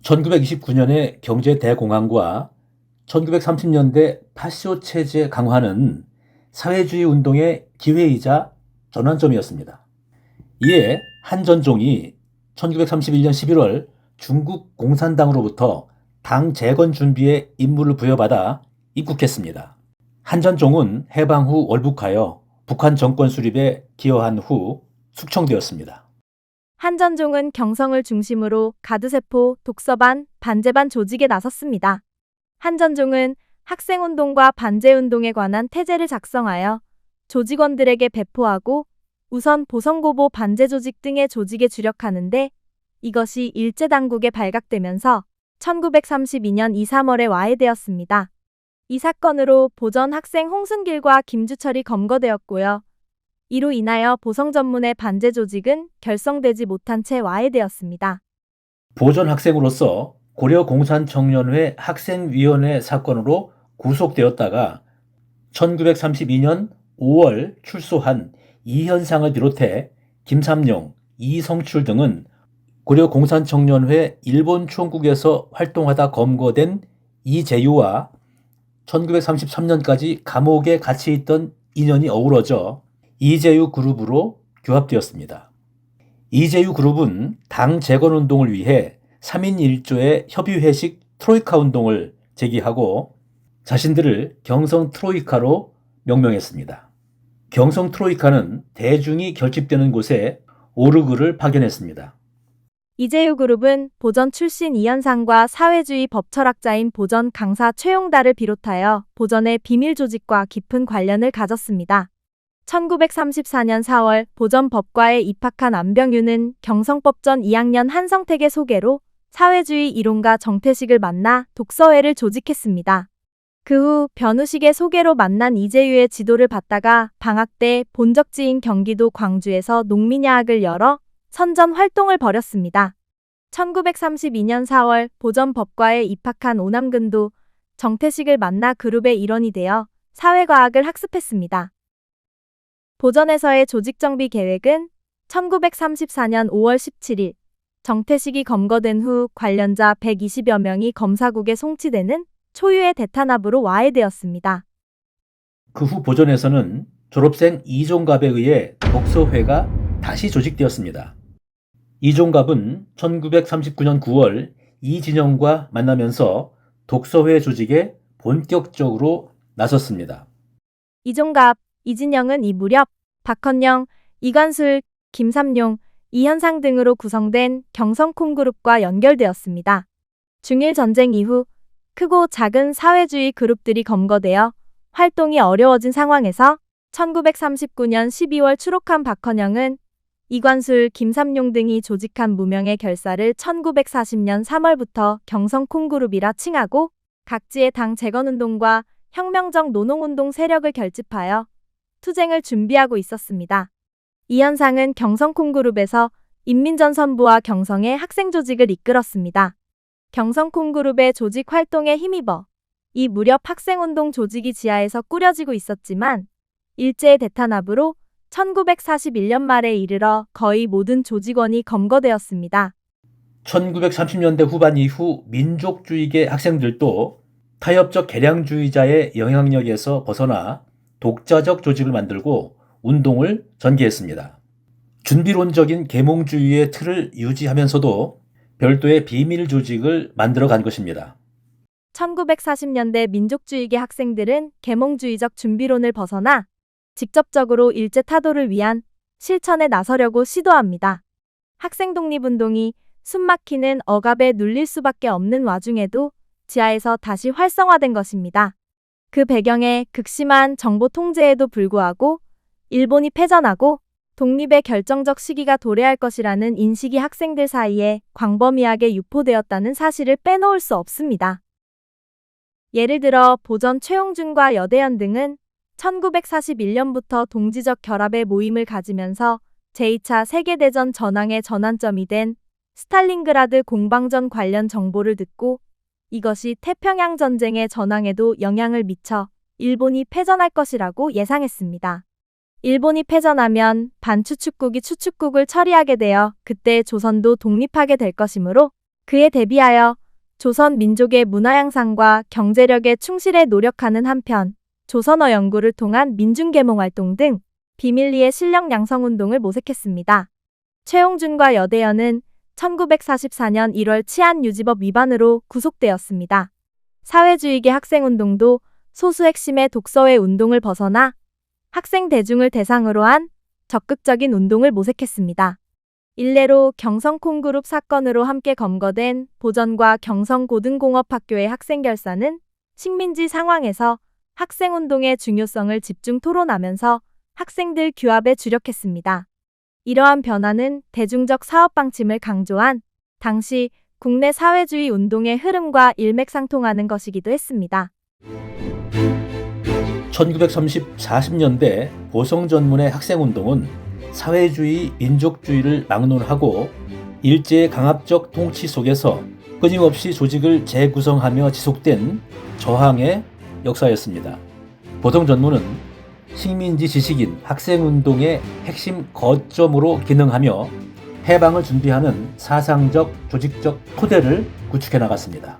(1929년의) 경제 대공황과 1930년대 파쇼 체제 강화는 사회주의 운동의 기회이자 전환점이었습니다. 이에 한전종이 1931년 11월 중국 공산당으로부터 당 재건 준비에 임무를 부여받아 입국했습니다. 한전종은 해방 후 월북하여 북한 정권 수립에 기여한 후 숙청되었습니다. 한전종은 경성을 중심으로 가두세포, 독서반, 반제반 조직에 나섰습니다. 한전종은 학생운동과 반제운동에 관한 태제를 작성하여 조직원들에게 배포하고 우선 보성고보 반제조직 등의 조직에 주력하는데 이것이 일제당국에 발각되면서 1932년 2, 3월에 와해되었습니다. 이 사건으로 보전 학생 홍순길과 김주철이 검거되었고요. 이로 인하여 보성 전문의 반제 조직은 결성되지 못한 채 와해되었습니다. 보전 학생으로서 고려공산청년회 학생위원회 사건으로 구속되었다가 1932년 5월 출소한 이현상을 비롯해 김삼룡, 이성출 등은 고려공산청년회 일본 총국에서 활동하다 검거된 이재유와 1933년까지 감옥에 갇혀 있던 인연이 어우러져 이재유 그룹으로 규합되었습니다. 이재유 그룹은 당 재건운동을 위해 3인 1조의 협의회식 트로이카 운동을 제기하고 자신들을 경성 트로이카로 명명했습니다. 경성 트로이카는 대중이 결집되는 곳에 오르그를 파견했습니다. 이재유 그룹은 보전 출신 이현상과 사회주의 법철학자인 보전 강사 최용달을 비롯하여 보전의 비밀 조직과 깊은 관련을 가졌습니다. 1934년 4월 보전 법과에 입학한 안병유는 경성법전 2학년 한성택의 소개로 사회주의 이론가 정태식을 만나 독서회를 조직했습니다. 그 후 변우식의 소개로 만난 이재유의 지도를 받다가 방학 때 본적지인 경기도 광주에서 농민야학을 열어 선전 활동을 벌였습니다. 1932년 4월 보전 법과에 입학한 오남근도 정태식을 만나 그룹의 일원이 되어 사회과학을 학습했습니다. 보전에서의 조직정비 계획은 1934년 5월 17일 정태식이 검거된 후 관련자 120여 명이 검사국에 송치되는 초유의 대탄압으로 와해되었습니다. 그 후 보전에서는 졸업생 이종갑에 의해 독서회가 다시 조직되었습니다. 이종갑은 1939년 9월 이진영과 만나면서 독서회 조직에 본격적으로 나섰습니다. 이종갑, 이진영은 이 무렵 박헌영, 이관술, 김삼룡, 이현상 등으로 구성된 경성콩그룹과 연결되었습니다. 중일전쟁 이후 크고 작은 사회주의 그룹들이 검거되어 활동이 어려워진 상황에서 1939년 12월 추록한 박헌영은 이관술, 김삼룡 등이 조직한 무명의 결사를 1940년 3월부터 경성콩그룹이라 칭하고 각지의 당 재건운동과 혁명적 노동운동 세력을 결집하여 투쟁을 준비하고 있었습니다. 이현상은 경성콩그룹에서 인민전선부와 경성의 학생조직을 이끌었습니다. 경성콩그룹의 조직 활동에 힘입어 이 무렵 학생운동 조직이 지하에서 꾸려지고 있었지만 일제의 대탄압으로 1941년 말에 이르러 거의 모든 조직원이 검거되었습니다. 1930년대 후반 이후 민족주의계 학생들도 타협적 개량주의자의 영향력에서 벗어나 독자적 조직을 만들고 운동을 전개했습니다. 준비론적인 계몽주의의 틀을 유지하면서도 별도의 비밀 조직을 만들어간 것입니다. 1940년대 민족주의계 학생들은 계몽주의적 준비론을 벗어나 직접적으로 일제 타도를 위한 실천에 나서려고 시도합니다. 학생 독립운동이 숨막히는 억압에 눌릴 수밖에 없는 와중에도 지하에서 다시 활성화된 것입니다. 그 배경에 극심한 정보 통제에도 불구하고 일본이 패전하고 독립의 결정적 시기가 도래할 것이라는 인식이 학생들 사이에 광범위하게 유포되었다는 사실을 빼놓을 수 없습니다. 예를 들어 보전 최용준과 여대현 등은 1941년부터 동지적 결합의 모임을 가지면서 제2차 세계대전 전황의 전환점이 된 스탈린그라드 공방전 관련 정보를 듣고 이것이 태평양 전쟁의 전황에도 영향을 미쳐 일본이 패전할 것이라고 예상했습니다. 일본이 패전하면 반추축국이 추축국을 처리하게 되어 그때 조선도 독립하게 될 것이므로 그에 대비하여 조선 민족의 문화 양상과 경제력에 충실해 노력하는 한편 조선어 연구를 통한 민중계몽 활동 등 비밀리에 실력 양성 운동을 모색했습니다. 최용준과 여대현은 1944년 1월 치안유지법 위반으로 구속되었습니다. 사회주의계 학생운동도 소수 핵심의 독서회 운동을 벗어나 학생 대중을 대상으로 한 적극적인 운동을 모색했습니다. 일례로 경성콩그룹 사건으로 함께 검거된 보전과 경성고등공업학교의 학생결사는 식민지 상황에서 학생운동의 중요성을 집중 토론하면서 학생들 규합에 주력했습니다. 이러한 변화는 대중적 사업 방침을 강조한 당시 국내 사회주의 운동의 흐름과 일맥상통하는 것이기도 했습니다. 1930-40년대 보성 전문의 학생운동은 사회주의, 민족주의를 막론하고 일제의 강압적 통치 속에서 끊임없이 조직을 재구성하며 지속된 저항의 역사였습니다. 보성 전문은 식민지 지식인 학생운동의 핵심 거점으로 기능하며 해방을 준비하는 사상적, 조직적 토대를 구축해 나갔습니다.